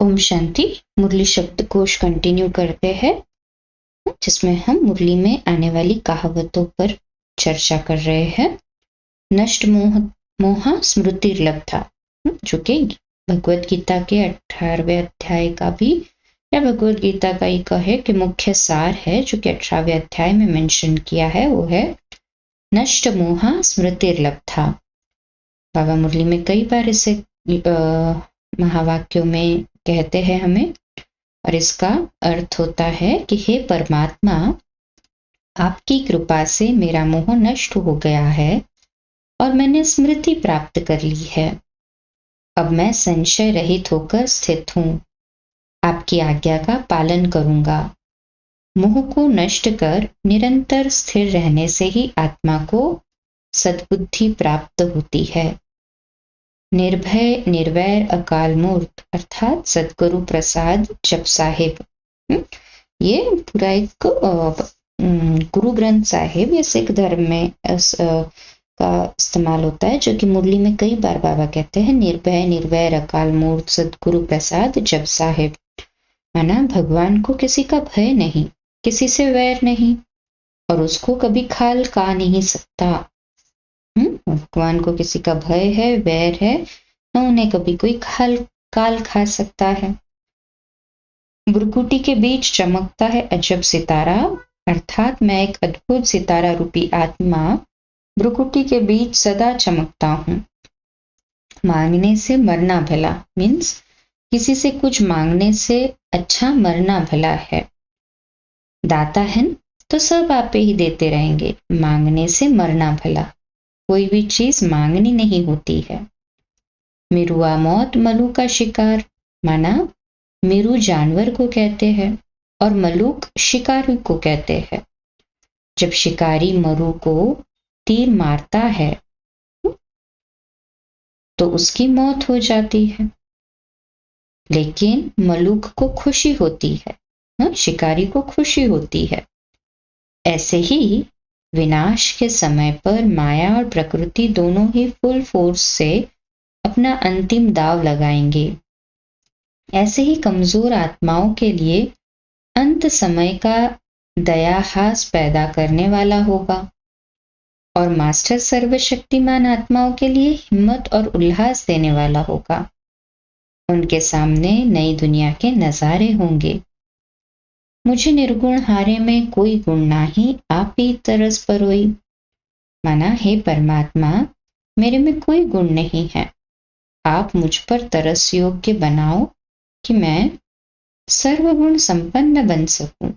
ओम शांति। मुरली शब्दकोश कंटिन्यू करते हैं, जिसमें हम मुरली में आने वाली कहावतों पर चर्चा कर रहे हैं। नष्ट मोह स्मृति लब्धा, जो कि भगवत गीता के 18वें अध्याय का भी या भगवत गीता का ही कहे कि मुख्य सार है, जो कि 18वें अध्याय में मेंशन किया है, वो है नष्ट मोह स्मृति लब्धा। बाबा मुरली में कई बार इसे महावाक्यों में कहते हैं हमें, और इसका अर्थ होता है कि हे परमात्मा, आपकी कृपा से मेरा मोह नष्ट हो गया है और मैंने स्मृति प्राप्त कर ली है। अब मैं संशय रहित होकर स्थित हूँ। आपकी आज्ञा का पालन करूंगा। मोह को नष्ट कर निरंतर स्थिर रहने से ही आत्मा को सद्बुद्धि प्राप्त होती है। निर्भय निर्वैर अकाल मूर्त अर्थात सदगुरु प्रसाद जप साहिब, ये पूरा एक गुरु ग्रंथ साहिब या सिख धर्म में का इस्तेमाल होता है, जो कि मुरली में कई बार बाबा कहते हैं निर्भय निर्वैर अकाल मूर्त सदगुरु प्रसाद जप साहिब। माना भगवान को किसी का भय नहीं, किसी से वैर नहीं, और उसको कभी खाल का नहीं सकता। भगवान को किसी का भय है, वैर है, न उन्हें कभी कोई काल खा सकता है। भ्रुकुटी के बीच चमकता है अजब सितारा, अर्थात मैं एक अद्भुत सितारा रूपी आत्मा भ्रुकुटी के बीच सदा चमकता हूँ। मांगने से मरना भला, मीन्स किसी से कुछ मांगने से अच्छा मरना भला है। दाता है तो सब आप ही देते रहेंगे, मांगने से मरना भला। कोई भी चीज मांगनी नहीं होती है। मिरुआ मौत मलू का शिकार, माना मिरु जानवर को कहते हैं और मलूक शिकारी को कहते हैं। जब शिकारी मरु को तीर मारता है तो उसकी मौत हो जाती है, लेकिन मलूक को खुशी होती है, शिकारी को खुशी होती है। ऐसे ही विनाश के समय पर माया और प्रकृति दोनों ही फुल फोर्स से अपना अंतिम दाव लगाएंगे। ऐसे ही कमजोर आत्माओं के लिए अंत समय का दयाहास पैदा करने वाला होगा, और मास्टर सर्वशक्तिमान आत्माओं के लिए हिम्मत और उल्लास देने वाला होगा। उनके सामने नई दुनिया के नजारे होंगे। मुझे निर्गुण हारे में कोई गुण नाही, आप ही तरस परोई। माना हे परमात्मा, मेरे में कोई गुण नहीं है, आप मुझ पर तरस योग्य बनाओ कि मैं सर्वगुण संपन्न बन सकूं।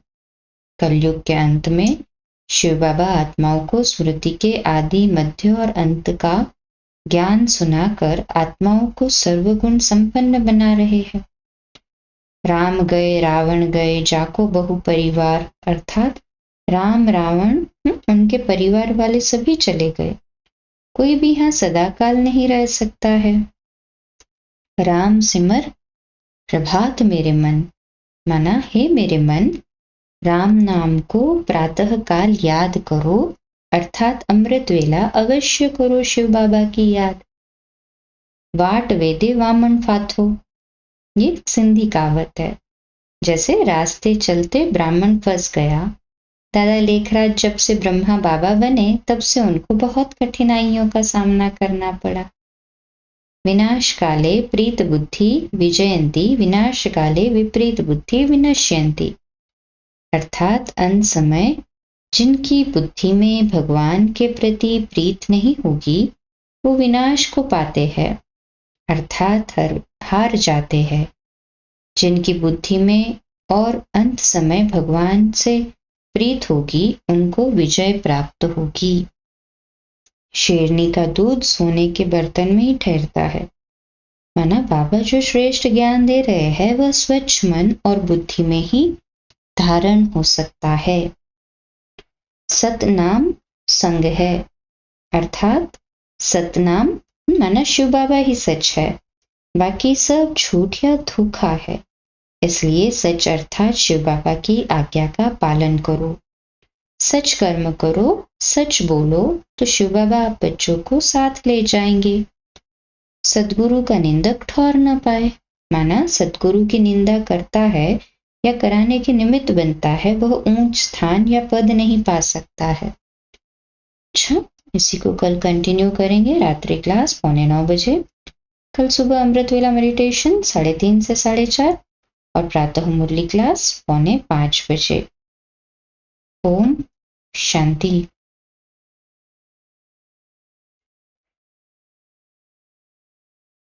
कलयुग के अंत में शिव बाबा आत्माओं को स्मृति के आदि मध्य और अंत का ज्ञान सुनाकर आत्माओं को सर्वगुण संपन्न बना रहे हैं। राम गए रावण गए जाको बहु परिवार, अर्थात राम रावण उनके परिवार वाले सभी चले गए, कोई भी यहाँ सदाकाल नहीं रह सकता है। राम सिमर प्रभात मेरे मन, माना हे मेरे मन, राम नाम को प्रातः काल याद करो, अर्थात अमृत वेला अवश्य करो शिव बाबा की याद। वाट वेदे वामन फाथो, ये सिंधी कहावत है। जैसे रास्ते चलते ब्राह्मण फंस गया, दादा लेखराज जब से ब्रह्मा बाबा बने तब से उनको बहुत कठिनाइयों का सामना करना पड़ा। विनाश काले प्रीत बुद्धि विजयंती, विनाश काले विपरीत बुद्धि विनश्यंती, अर्थात अंत समय जिनकी बुद्धि में भगवान के प्रति प्रीत नहीं होगी वो विनाश को पाते हैं, अर्थात हार जाते हैं। जिनकी बुद्धि में और अंत समय भगवान से प्रीत होगी उनको विजय प्राप्त होगी। शेरनी का दूध सोने के बर्तन में ही ठहरता है। माना बाबा जो श्रेष्ठ ज्ञान दे रहे हैं वह स्वच्छ मन और बुद्धि में ही धारण हो सकता है। सतनाम संग है, अर्थात सतनाम माना शिव बाबा ही सच है, बाकी सब झूठ या धोखा है। इसलिए सच अर्थात शिव बाबा की आज्ञा का पालन करो, सच कर्म करो, सच बोलो, तो शिव बाबा आप बच्चों को साथ ले जाएंगे। सदगुरु का निंदक ठहर न पाए, माना सदगुरु की निंदा करता है या कराने के निमित्त बनता है, वह ऊंच स्थान या पद नहीं पा सकता है। अच्छा, इसी को कल कंटिन्यू करेंगे। रात्रि क्लास 9:15 बजे। कल सुबह अमृत वेला मेडिटेशन 3:30 से 4:30 और प्रातः मुरली क्लास 4:45 बजे। ओम शांति।